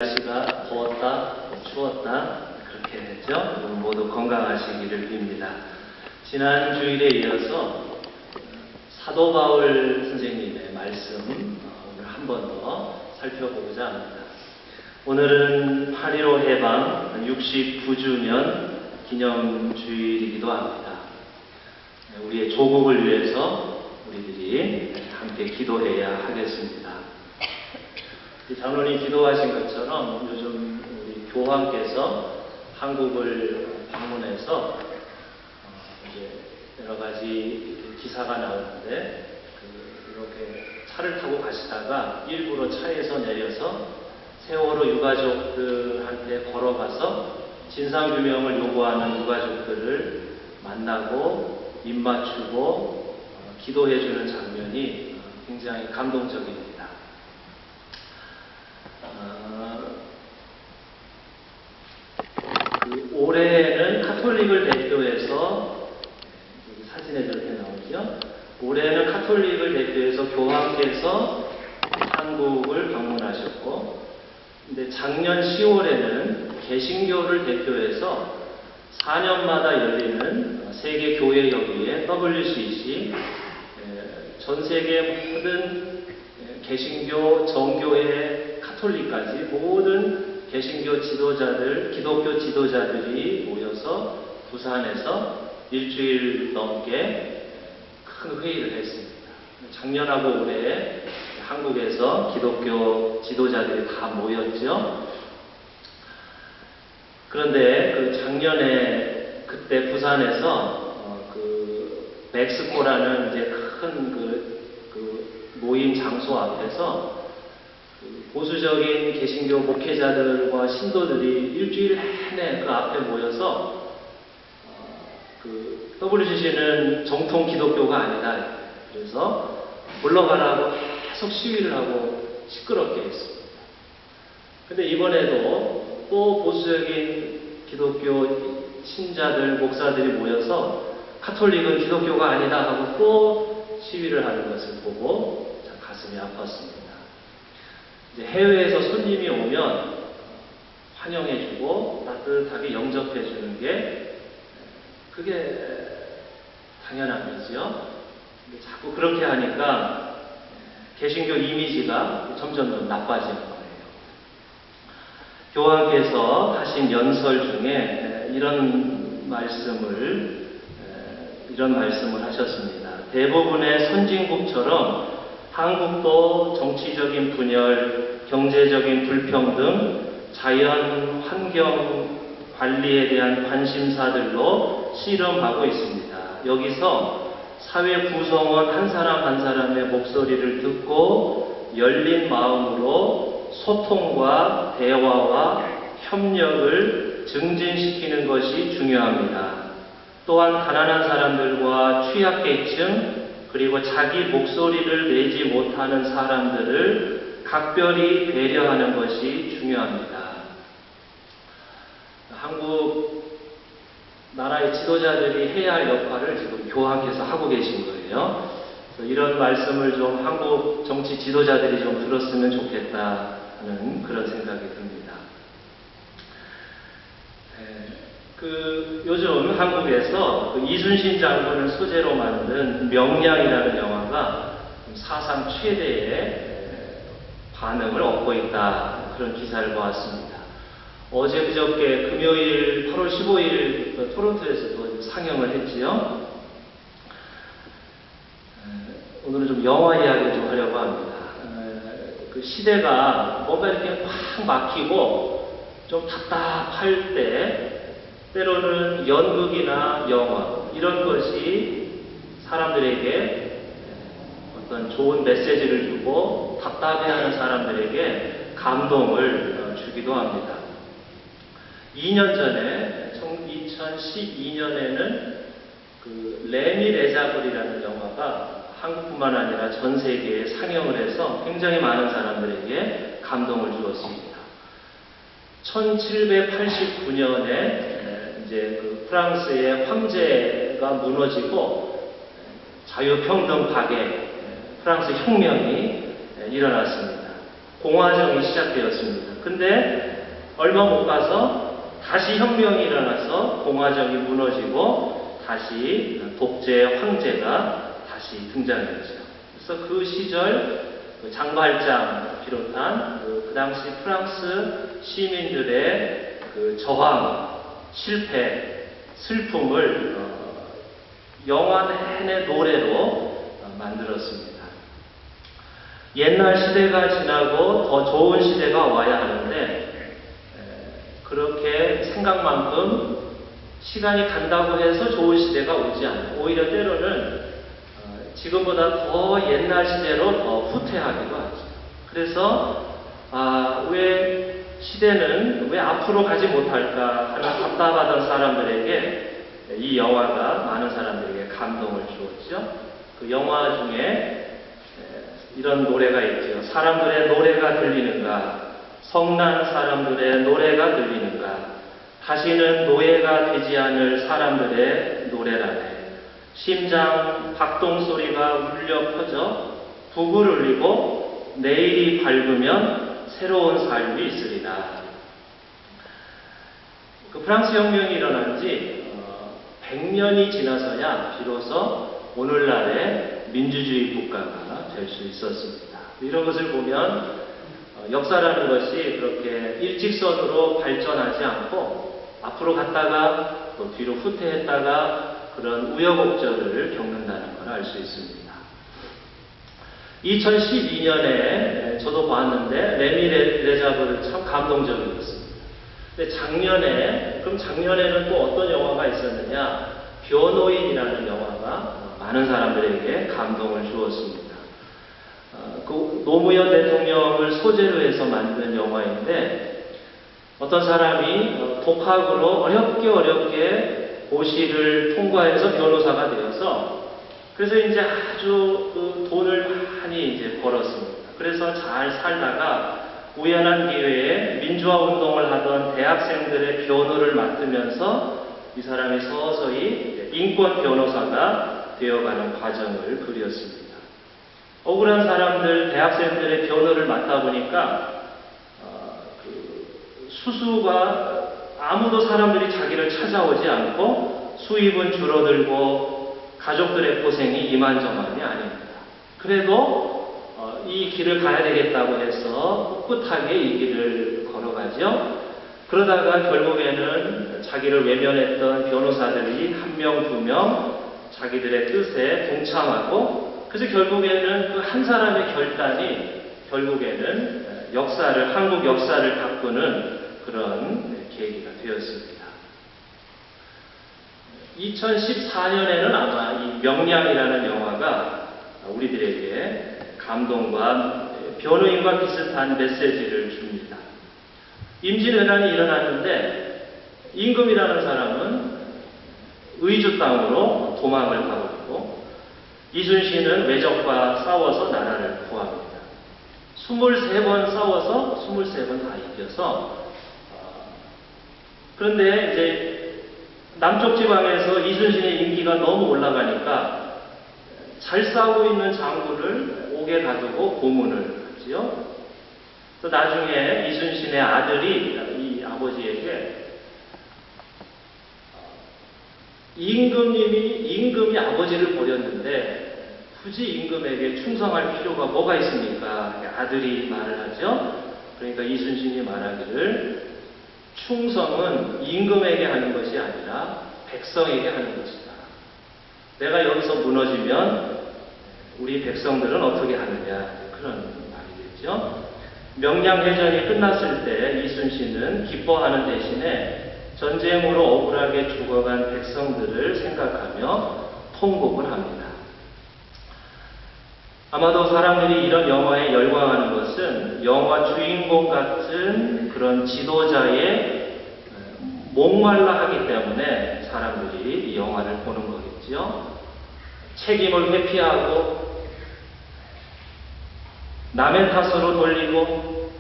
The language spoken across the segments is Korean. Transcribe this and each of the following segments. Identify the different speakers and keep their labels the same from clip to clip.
Speaker 1: 날씨가 더웠다, 추웠다 그렇게 됐죠. 모두 건강하시기를 빕니다. 지난 주일에 이어서 사도 바울 선생님의 말씀 오늘 한 번 더 살펴보고자 합니다. 오늘은 8.15 해방 69주년 기념주일이기도 합니다. 우리의 조국을 위해서 우리들이 함께 기도해야 하겠습니다. 장로님 기도하신 것처럼 요즘 우리 교황께서 한국을 방문해서 이제 여러 가지 기사가 나오는데 이렇게 차를 타고 가시다가 일부러 차에서 내려서 세월호 유가족들한테 걸어가서 진상규명을 요구하는 유가족들을 만나고 입맞추고 기도해주는 장면이 굉장히 감동적입니다. 올해는 카톨릭을 대표해서 사진에 저렇게 나오죠. 올해는 카톨릭을 대표해서 교황께서 한국을 방문하셨고, 근데 작년 10월에는 개신교를 대표해서 4년마다 열리는 세계 교회 협의회 WCC 전 세계 모든 개신교, 정교회, 카톨릭까지 모든 개신교 지도자들, 기독교 지도자들이 모여서 부산에서 일주일 넘게 큰 회의를 했습니다. 작년하고 올해 한국에서 기독교 지도자들이 다 모였죠. 그런데 그 작년에 그때 부산에서 멕시코라는 이제 큰 모임 장소 앞에서 보수적인 개신교 목회자들과 신도들이 일주일 내내 그 앞에 모여서 WCC는 정통 기독교가 아니다. 그래서 물러가라고 계속 시위를 하고 시끄럽게 했습니다. 근데 이번에도 또 보수적인 기독교 신자들, 목사들이 모여서 카톨릭은 기독교가 아니다 하고 또 시위를 하는 것을 보고 가슴이 아팠습니다. 이제 해외에서 손님이 오면 환영해주고 따뜻하게 영접해주는 게 그게 당연한 거죠. 근데 자꾸 그렇게 하니까 개신교 이미지가 점점 더 나빠지는 거예요. 교황께서 하신 연설 중에 이런 말씀을 하셨습니다. 대부분의 선진국처럼 한국도 정치적인 분열, 경제적인 불평등, 자연 환경 관리에 대한 관심사들로 씨름하고 있습니다. 여기서 사회 구성원 한 사람 한 사람의 목소리를 듣고 열린 마음으로 소통과 대화와 협력을 증진시키는 것이 중요합니다. 또한 가난한 사람들과 취약계층 그리고 자기 목소리를 내지 못하는 사람들을 각별히 배려하는 것이 중요합니다. 한국 나라의 지도자들이 해야 할 역할을 지금 교황께서 하고 계신 거예요. 이런 말씀을 좀 한국 정치 지도자들이 좀 들었으면 좋겠다는 그런 생각이 듭니다. 요즘 한국에서 이순신 장군을 소재로 만든 명량이라는 영화가 사상 최대의 반응을 얻고 있다. 그런 기사를 보았습니다. 어제 그저께 금요일 8월 15일 토론토에서도 상영을 했지요. 오늘은 좀 영화 이야기를 좀 하려고 합니다. 그 시대가 뭔가 이렇게 팍 막히고 좀 답답할 때 때로는 연극이나 영화 이런 것이 사람들에게 어떤 좋은 메시지를 주고 답답해하는 사람들에게 감동을 주기도 합니다. 2년 전에 2012년에는 레미레자블이라는 영화가 한국뿐만 아니라 전 세계에 상영을 해서 굉장히 많은 사람들에게 감동을 주었습니다. 1789년에 이제 프랑스의 황제가 무너지고 자유평등 파괴, 프랑스 혁명이 일어났습니다. 공화정이 시작되었습니다. 근데 얼마 못 가서 다시 혁명이 일어나서 공화정이 무너지고 다시 독재 황제가 다시 등장했죠. 그래서 그 시절 장발장 비롯한 그 당시 프랑스 시민들의 그 저항, 실패, 슬픔을 영화 내내 노래로 만들었습니다. 옛날 시대가 지나고 더 좋은 시대가 와야 하는데 그렇게 생각만큼 시간이 간다고 해서 좋은 시대가 오지 않아요. 오히려 때로는 지금보다 더 옛날 시대로 더 후퇴하기도 하죠. 그래서 왜 시대는 왜 앞으로 가지 못할까 하는 답답하던 사람들에게 이 영화가 많은 사람들에게 감동을 주었죠. 그 영화 중에 이런 노래가 있죠. 사람들의 노래가 들리는가, 성난 사람들의 노래가 들리는가, 다시는 노예가 되지 않을 사람들의 노래라네. 심장 박동 소리가 울려 퍼져 북을 울리고 내일이 밝으면 새로운 삶이 있으리라. 그 프랑스 혁명이 일어난 지 100년이 지나서야 비로소 오늘날의 민주주의 국가가 될 수 있었습니다. 이런 것을 보면 역사라는 것이 그렇게 일직선으로 발전하지 않고 앞으로 갔다가 또 뒤로 후퇴했다가 그런 우여곡절을 겪는다는 걸 알 수 있습니다. 2012년에 저도 봤는데 레미 레자브르 참 감동적이었습니다. 근데 작년에는 또 어떤 영화가 있었느냐? 변호인이라는 영화가 많은 사람들에게 감동을 주었습니다. 그 노무현 대통령을 소재로 해서 만든 영화인데 어떤 사람이 독학으로 어렵게 고시를 통과해서 변호사가 되어서 그래서 이제 아주 그 돈을 많이 이제 벌었습니다. 그래서 잘 살다가 우연한 기회에 민주화 운동을 하던 대학생들의 변호를 맡으면서 이 사람이 서서히 인권 변호사가 되어가는 과정을 그렸습니다. 억울한 사람들, 대학생들의 변호를 맡다 보니까 수수가 아무도 사람들이 자기를 찾아오지 않고 수입은 줄어들고 가족들의 고생이 이만저만이 아닙니다. 그래도 이 길을 가야 되겠다고 해서 꿋꿋하게 이 길을 걸어가죠. 그러다가 결국에는 자기를 외면했던 변호사들이 한 명, 두 명 자기들의 뜻에 동참하고 그래서 결국에는 그 한 사람의 결단이 결국에는 한국 역사를 바꾸는 그런 계기가 되었습니다. 2014년에는 아마 이 명량이라는 영화가 우리들에게 감동과 변호인과 비슷한 메시지를 줍니다. 임진왜란이 일어났는데 임금이라는 사람은 의주 땅으로 도망을 가고 있고 이순신은 외적과 싸워서 나라를 구합니다. 23번 싸워서 23번 다 이겨서 그런데 이제 남쪽 지방에서 이순신의 인기가 너무 올라가니까 잘 싸우고 있는 장군을 옥에 가두고 고문을 하지요. 그래서 나중에 이순신의 아들이 이 아버지에게 임금이 아버지를 버렸는데 굳이 임금에게 충성할 필요가 뭐가 있습니까? 아들이 말을 하죠. 그러니까 이순신이 말하기를 충성은 임금에게 하는 것이 아니라 백성에게 하는 것이다. 내가 여기서 무너지면 우리 백성들은 어떻게 하느냐 그런 말이겠죠. 명량해전이 끝났을 때 이순신은 기뻐하는 대신에 전쟁으로 억울하게 죽어간 백성들을 생각하며 통곡을 합니다. 아마도 사람들이 이런 영화에 열광하는 것은 영화 주인공 같은 그런 지도자의 목말라 하기 때문에 사람들이 이 영화를 보는 거겠죠. 책임을 회피하고 남의 탓으로 돌리고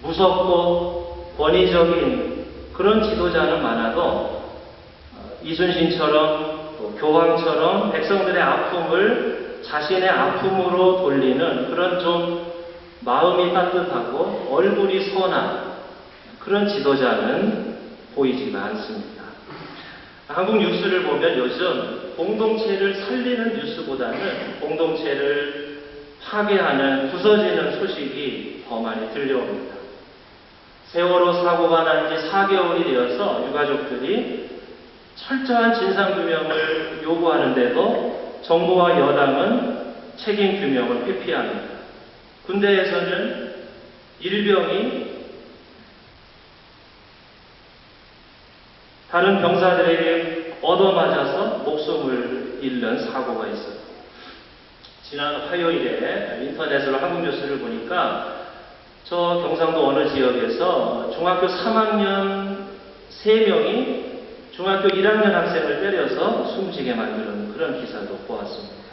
Speaker 1: 무섭고 권위적인 그런 지도자는 많아도 이순신처럼 또 교황처럼 백성들의 아픔을 자신의 아픔으로 돌리는 그런 좀 마음이 따뜻하고 얼굴이 선한 그런 지도자는 보이지가 않습니다. 한국 뉴스를 보면 요즘 공동체를 살리는 뉴스보다는 공동체를 파괴하는 부서지는 소식이 더 많이 들려옵니다. 세월호 사고가 난 지 4개월이 되어서 유가족들이 철저한 진상규명을 요구하는데도 정부와 여당은 책임규명을 회피합니다. 군대에서는 일병이 다른 병사들에게 얻어맞아서 목숨을 잃는 사고가 있었고, 지난 화요일에 인터넷으로 한국 뉴스를 보니까 저 경상도 어느 지역에서 중학교 3학년 3명이 중학교 1학년 학생을 때려서 숨지게 만드는 그런 기사도 보았습니다.